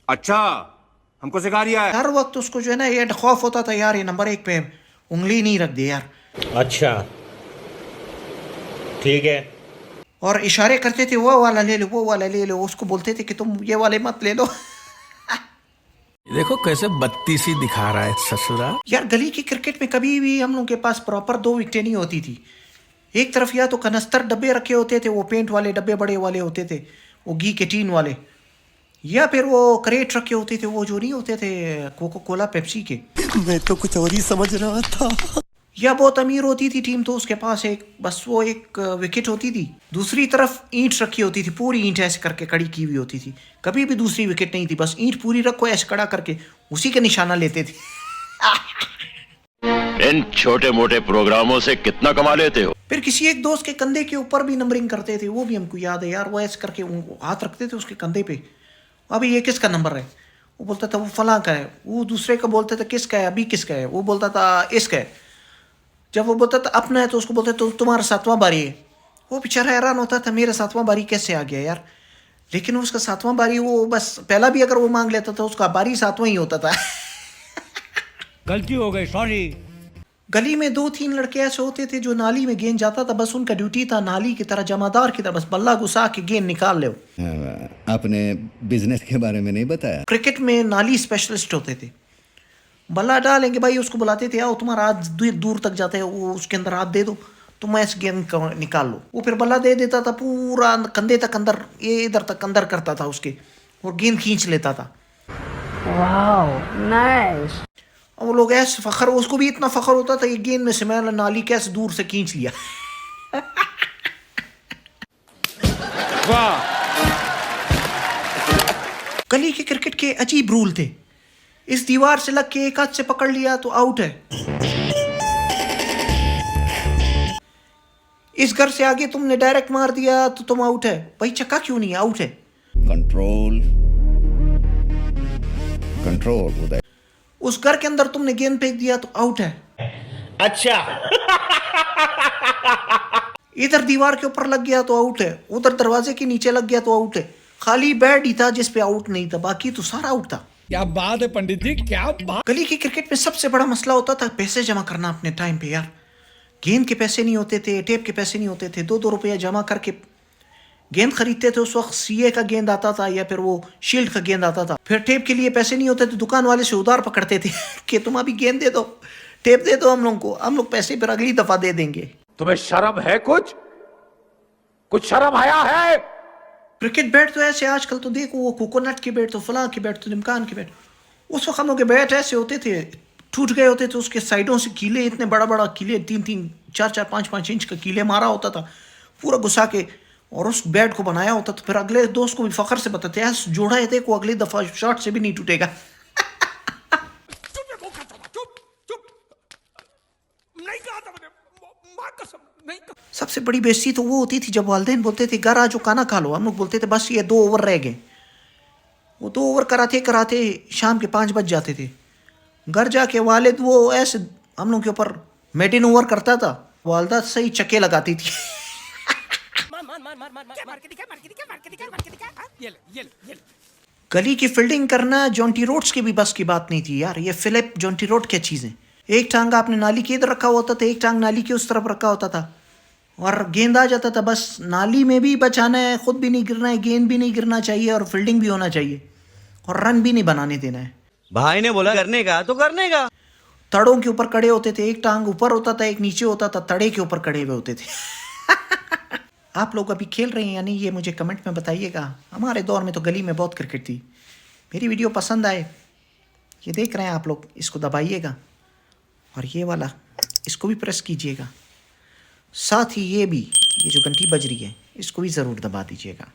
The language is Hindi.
अच्छा, हमको सिखा रिया है। हर वक्त उसको जो है ना ये खौफ होता था यार, ये नंबर 1 पे उंगली नहीं रख दे यार। अच्छा ठीक है। और इशारे करते थे वो वाला ले लो वो वाला ले लो, उसको बोलते थे कि तुम ये वाले मत ले लो। देखो कैसे बत्तीसी दिखा रहा है ससुरा। यार गली की क्रिकेट में कभी भी हम लोग के पास प्रॉपर 2 विकेटें नहीं होती थी। एक तरफ या तो कनस्तर डब्बे रखे होते थे, वो पेंट वाले डब्बे बड़े वाले होते थे, वो घी के टीन वाले, या फिर वो क्रेट रखे होते थे, वो जो नहीं होते थे कोको कोला पेप्सी के। मैं तो कुछ और ही समझ रहा था। या बहुत अमीर होती थी टीम तो उसके पास एक बस वो एक विकेट होती थी। दूसरी तरफ ईंट रखी होती थी, पूरी ईंट ऐसे करके कड़ी की हुई होती थी, कभी भी दूसरी विकेट नहीं थी, बस ईंट पूरी रखो ऐसे कड़ा करके उसी के निशाना लेते थे। इन छोटे मोटे प्रोग्रामों से कितना कमा लेते हो? फिर किसी एक दोस्त के कंधे के ऊपर भी नंबरिंग करते थे, वो भी हमको याद है यार। वो ऐसे करके हाथ रखते थे उसके कंधे पे, अभी ये किसका नंबर है, वो बोलता था वो फलां का है, वो दूसरे का बोलता था किसका है, अभी किसका है, वो बोलता था इसका है। जब वो बोलता था अपना है तो उसको बोलते तो तुम्हारा 7वां बारी है। वो बेचारा हैरान होता था मेरा 7वां बारी कैसे आ गया यार, लेकिन उसका 7वां बारी वो बस पहला भी अगर वो मांग लेता था उसका बारी 7वां ही होता था। गलती हो गई, सॉरी। गली में 2 3 लड़के ऐसे होते थे जो नाली में गेंद जाता था, बस उनका ड्यूटी था नाली की तरह जमादार की तरह बस बल्ला घुसा के गेंद निकाल ले। आपने बिजनेस के बारे में नहीं बताया? क्रिकेट में नाली स्पेशलिस्ट होते थे, बल्ला डालेंगे भाई, उसको बुलाते थे आओ तुम्हारा हाथ दूर तक जाता है, वो उसके अंदर हाथ दे दो तुम ऐसे गेंद निकाल लो। वो फिर बल्ला दे देता था पूरा कंधे तक अंदर, ये इधर तक अंदर करता था उसके, और गेंद खींच लेता था। Wow nice. और वो लोग ऐसे फखर, उसको भी इतना फखर होता था ये गेंद में से मैंने नाली कैसे दूर से खींच लिया। वाह। गली के क्रिकेट के अजीब रूल थे, इस दीवार से लग के एक हाथ से पकड़ लिया तो आउट है, इस घर से आगे तुमने डायरेक्ट मार दिया तो तुम आउट है। भाई चक्का क्यों नहीं आउट है? कंट्रोल कंट्रोल उदय। उस घर के अंदर तुमने गेंद फेंक दिया तो आउट है। अच्छा इधर दीवार के ऊपर लग गया तो आउट है, उधर दरवाजे के नीचे लग गया तो आउट है। खाली बैट ही था जिसपे आउट नहीं था, बाकी तो सारा आउट था। क्या बात है पंडित जी, क्या बात। गली की क्रिकेट में सबसे बड़ा मसला होता था पैसे जमा करना अपने टाइम पे यार। गेंद के पैसे नहीं होते थे, टेप के पैसे नहीं होते थे, 2 2 रुपया जमा करके गेंद खरीदते थे। उस वक्त सीए का गेंद आता था या फिर वो शील्ड का गेंद आता था। फिर टेप के लिए पैसे नहीं होते थे, दुकान वाले से उधार पकड़ते थे कि तुम अभी गेंद दे दो, टेप दे दो हम लोग को, हम लोग पैसे फिर अगली दफा दे देंगे। तुम्हें शर्म है? कुछ शर्म आया है? क्रिकेट बैट तो ऐसे आजकल तो देखो, वो कोकोनट के बैट तो फलां के बैट तो निमकान के बैट, उस वक्त हम लोग के बैट ऐसे होते थे, टूट गए होते थे, उसके साइडों से कीले, इतने बड़ा बड़ा कीले, 3 3 4 4 5 5 इंच का कीले मारा होता था पूरा घुसा के, और उस बैट को बनाया होता। तो फिर अगले दोस्त को भी फखर से बताते ऐसे जोड़ा है देखो, अगली दफा शॉट से भी नहीं टूटेगा। सबसे बड़ी बेइज्जती तो वो होती थी जब वालिदैन बोलते थे घर आ जाओ खाना खा लो, हम लोग बोलते थे बस ये 2 ओवर रह गए। वो 2 ओवर कराते कराते शाम के 5 बज जाते थे। घर जाके वालिद वो ऐसे हम लोग के ऊपर मेडिन ओवर करता था, वालदा सही चक्के लगाती थी। गली की फील्डिंग करना जॉन्टी रोड्स की भी बस की बात नहीं थी यार। ये फिलिप जॉन्टी रोड क्या चीज़ है, एक टांग आपने नाली के इधर रखा होता था, एक टांग नाली के उस तरफ रखा होता था, और गेंद आ जाता था। बस नाली में भी बचाना है, खुद भी नहीं गिरना है, गेंद भी नहीं गिरना चाहिए, और फील्डिंग भी होना चाहिए, और रन भी नहीं बनाने देना है। भाई ने बोला करने का तो करने का। तड़ों के ऊपर खड़े होते थे, एक टांग ऊपर होता था एक नीचे होता था, तड़े के ऊपर खड़े हुए होते थे। आप लोग अभी खेल रहे हैं या नहीं ये मुझे कमेंट में बताइएगा। हमारे दौर में तो गली में बहुत क्रिकेट थी। मेरी वीडियो पसंद आए, ये देख रहे हैं आप लोग, इसको दबाइएगा, और ये वाला इसको भी प्रेस कीजिएगा, साथ ही ये भी, ये जो घंटी बज रही है इसको भी ज़रूर दबा दीजिएगा।